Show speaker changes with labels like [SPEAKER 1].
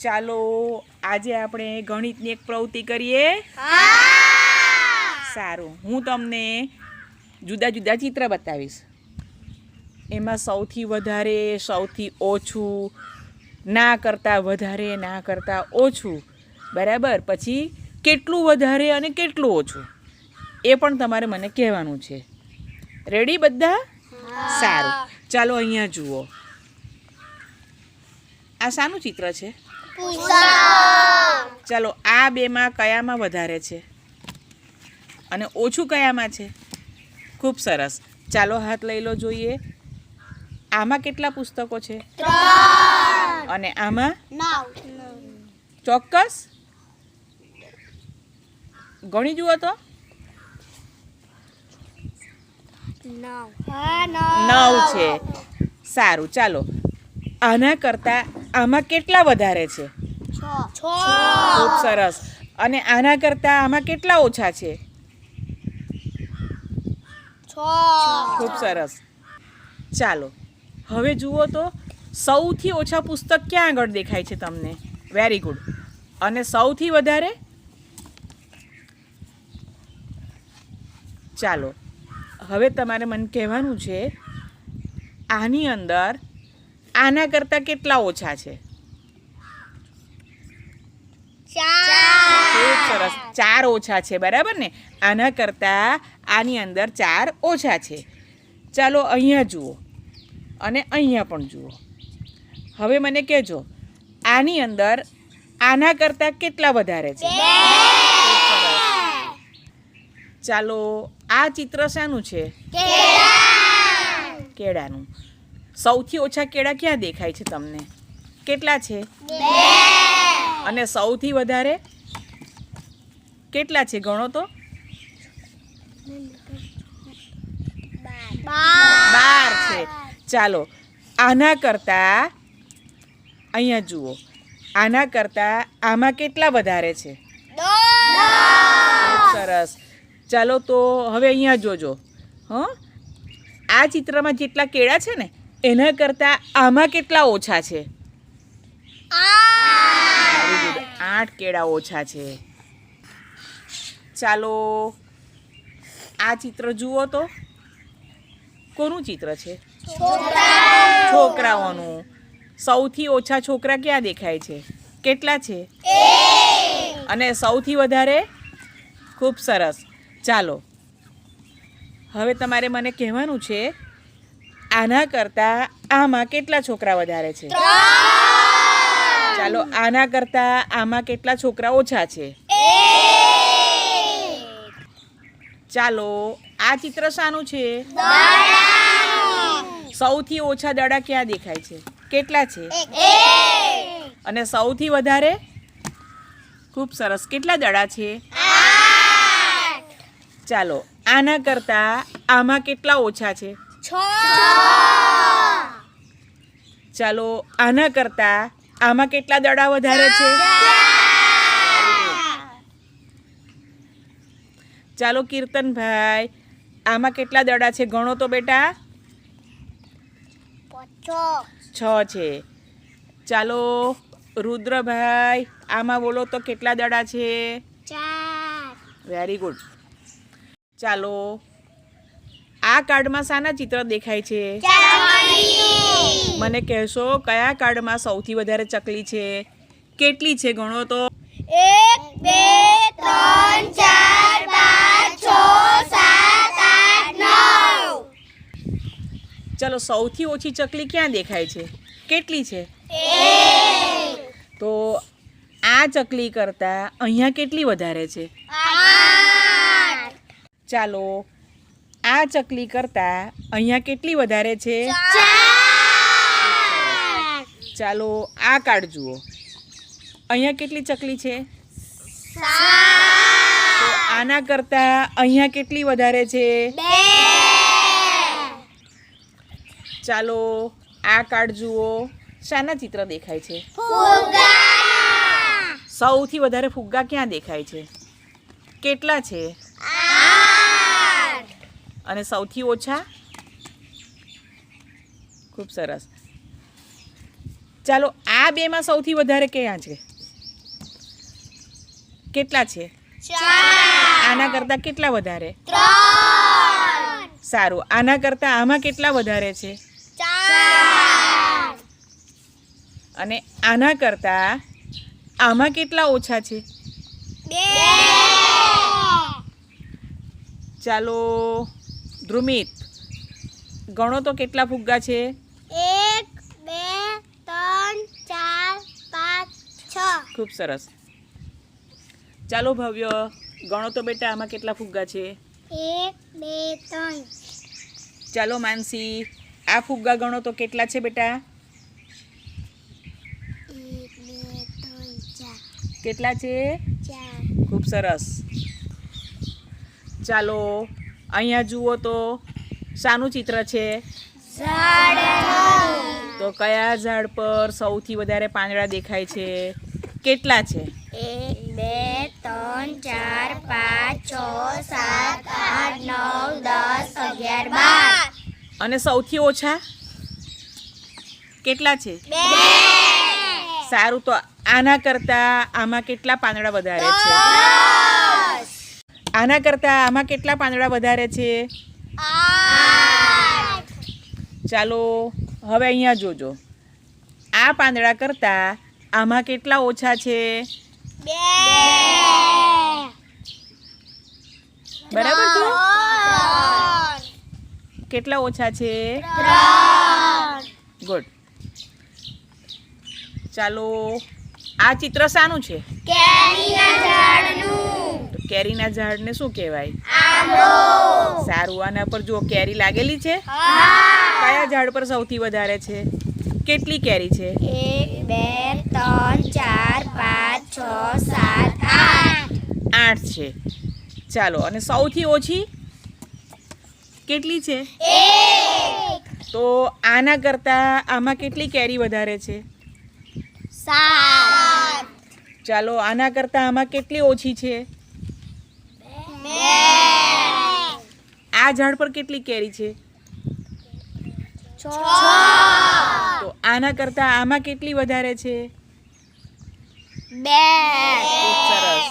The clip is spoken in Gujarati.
[SPEAKER 1] ચાલો આજે આપણે ગણિતની એક પ્રવૃત્તિ કરીએ. સારું, હું તમને જુદા જુદા ચિત્ર બતાવીશ. એમાં સૌથી વધારે, સૌથી ઓછું, ના કરતાં વધારે, ના કરતાં ઓછું, બરાબર. પછી કેટલું વધારે અને કેટલું ઓછું એ પણ તમારે મને કહેવાનું છે. રેડી બધા? સારું, ચાલો અહીંયા જુઓ. આ શાનું ચિત્ર છે? ચાલો આ બેમાં કયામાં વધારે છે અને ઓછું કયામાં છે? ખૂબ સરસ. ચાલો હાથ લઈ લો, જોઈએ. આમાં કેટલા પુસ્તકો છે? 3. અને આમાં? 9. ચોક્કસ ગણી જુઓ તો. 9 છે. સારું, ચાલો આના કરતાં આમાં કેટલા વધારે છે? 6. ખૂબ સરસ. અને આના કરતાં આમાં કેટલા ઓછા છે? 6. ખૂબ સરસ. ચાલો હવે જુઓ તો, સૌથી ઓછા પુસ્તક ક્યાં આગળ દેખાય છે તમને? Very good. અને સૌથી વધારે? ચાલો હવે તમારે મને કહેવાનું છે આની અંદર આના કરતાં કેટલા ઓછા છે? 4. ખૂબ સરસ. 4 ઓછા છે, બરાબર ને? આના કરતાં આની અંદર 4 ઓછા છે. ચાલો અહીંયા જુઓ અને અહીંયા પણ જુઓ. હવે મને કહેજો આની અંદર આના કરતાં કેટલા વધારે છે? 2. ચાલો આ ચિત્ર શાનું છે? કેળાનું. સૌથી ઓછા કેળા ક્યાં દેખાય છે તમને? કેટલા છે? 2. અને સૌથી વધારે કેટલા છે? ગણો તો. 12 છે. ચાલો આના કરતાં અહીંયા જુઓ, આના કરતાં આમાં કેટલા વધારે છે? 10. ખૂબ સરસ. ચાલો તો હવે અહીંયા જોજો. આ ચિત્રમાં જેટલા કેળા છે ને એના કરતાં આમાં કેટલા ઓછા છે? 8 કેળા ઓછા છે. ચાલો આ ચિત્ર જુઓ તો. કોનું ચિત્ર છે? છોકરાઓનું. સૌથી ઓછા છોકરા ક્યાં દેખાય છે? કેટલા છે? 1. અને સૌથી વધારે? ખૂબ સરસ. ચાલો હવે તમારે મને કહેવાનું છે આના કરતાં આમાં કેટલા છોકરા વધારે છે? 3. ચાલો આના કરતાં આમાં કેટલા છોકરા ઓછા છે? 1. ચાલો આ ચિત્ર શાનું છે? સૌથી ઓછા દડા ક્યાં દેખાય છે? કેટલા છે? 1. અને સૌથી વધારે? ખૂબ સરસ. કેટલા દડા છે? 8. ચાલો આના કરતાં આમાં કેટલા ઓછા છે? 6. ચાલો આના કરતાં આમાં કેટલા દડા વધારે છે? 4. ચાલો કીર્તનભાઈ, આમાં કેટલા દડા છે? ગણો તો બેટા. 6 છે. ચાલો રુદ્રભાઈ, આમાં બોલો તો કેટલા દડા છે? 4. Very good. ચાલો આ કાર્ડમાં શાના ચિત્ર દેખાય છે? મને કહેશો કયા કાર્ડમાં સૌથી વધારે ચકલી છે? કેટલી છે? ગણો તો.
[SPEAKER 2] 1 2 3 4 5 6 7 8 9.
[SPEAKER 1] ચાલો સૌથી ઓછી ચકલી ક્યાં દેખાય છે? કેટલી છે?
[SPEAKER 2] 1.
[SPEAKER 1] તો આ ચકલી કરતાં અહીંયા કેટલી વધારે છે?
[SPEAKER 2] 8.
[SPEAKER 1] ચાલો આ ચકલી કરતાં અહીંયા કેટલી વધારે છે?
[SPEAKER 2] 4.
[SPEAKER 1] ચાલો આ કાર્ડ જુઓ. અહીંયા કેટલી ચકલી છે?
[SPEAKER 2] 7.
[SPEAKER 1] તો આના કરતાં અહીંયા કેટલી વધારે છે?
[SPEAKER 2] 2.
[SPEAKER 1] ચાલો આ કાર્ડ જુઓ. શાના ચિત્ર દેખાય છે?
[SPEAKER 2] ફુગ્ગા.
[SPEAKER 1] સૌથી વધારે ફુગ્ગા ક્યાં દેખાય છે? કેટલા છે?
[SPEAKER 2] 8.
[SPEAKER 1] અને સૌથી ઓછા? ખૂબ સરસ. ચાલો આ બેમાં સૌથી વધારે ક્યાં છે? કેટલા છે?
[SPEAKER 2] 4
[SPEAKER 1] આના કરતાં કેટલા વધારે?
[SPEAKER 2] 3
[SPEAKER 1] સારું. આના કરતાં આમાં કેટલા વધારે છે?
[SPEAKER 2] 4
[SPEAKER 1] અને આના કરતાં આમાં કેટલા ઓછા છે?
[SPEAKER 2] 2
[SPEAKER 1] ચાલો ધ્રુમિત, ગણો તો કેટલા ફુગ્ગા છે?
[SPEAKER 2] 1 2 3 4 5 6
[SPEAKER 1] ખૂબ સરસ. ચાલો ભવ્ય, ગણો તો બેટા આમાં કેટલા ફુગ્ગા છે?
[SPEAKER 2] 1 2 3
[SPEAKER 1] ચાલો માનસી, આ ફુગ્ગા ગણો તો કેટલા છે બેટા?
[SPEAKER 2] 1 2 3 4
[SPEAKER 1] કેટલા છે?
[SPEAKER 2] 4
[SPEAKER 1] ખૂબ સરસ. ચાલો અહીંયા જુઓ તો શાનું ચિત્ર છે? તો કયા ઝાડ પર સૌથી વધારે પાંદડા દેખાય છે? કેટલા છે?
[SPEAKER 2] 1 2 3 4 5 6 7 8 9 10 11 12
[SPEAKER 1] અને સૌથી ઓછા કેટલા છે?
[SPEAKER 2] 2
[SPEAKER 1] સારું, તો આના કરતાં આમાં કેટલા પાંદડા વધારે છે? આના કરતાં આમાં કેટલા પાંદડા વધારે છે?
[SPEAKER 2] 8
[SPEAKER 1] ચાલો હવે અહીંયા જોજો, આ પાંદડા કરતાં આમાં કેટલા ઓછા છે?
[SPEAKER 2] 2
[SPEAKER 1] બરાબર છે?
[SPEAKER 2] 3
[SPEAKER 1] કેટલા ઓછા છે?
[SPEAKER 2] 3
[SPEAKER 1] ગુડ. ચાલો આ ચિત્ર શાનું છે?
[SPEAKER 2] કેરીના ઝાડનું
[SPEAKER 1] તો કેરીના ઝાડને શું કહેવાય?
[SPEAKER 2] આંબો
[SPEAKER 1] સારું, આના પર જુઓ કેરી લાગેલી છે.
[SPEAKER 2] હા
[SPEAKER 1] કયા ઝાડ પર સૌથી વધારે છે? કેટલી કેરી છે?
[SPEAKER 2] 1 2 3 4 5 6 7 8
[SPEAKER 1] 8 છે. ચાલો, અને સૌથી ઓછી કેટલી છે?
[SPEAKER 2] 1
[SPEAKER 1] તો આના કરતાં આમાં કેટલી કેરી વધારે છે?
[SPEAKER 2] 7
[SPEAKER 1] ચાલો આના કરતાં આમાં કેટલી ઓછી છે?
[SPEAKER 2] 2
[SPEAKER 1] આ ઝાડ પર કેટલી કેરી છે?
[SPEAKER 2] 6
[SPEAKER 1] તો આના કરતાં આમાં કેટલી વધારે છે?
[SPEAKER 2] 2
[SPEAKER 1] ખૂબ સરસ.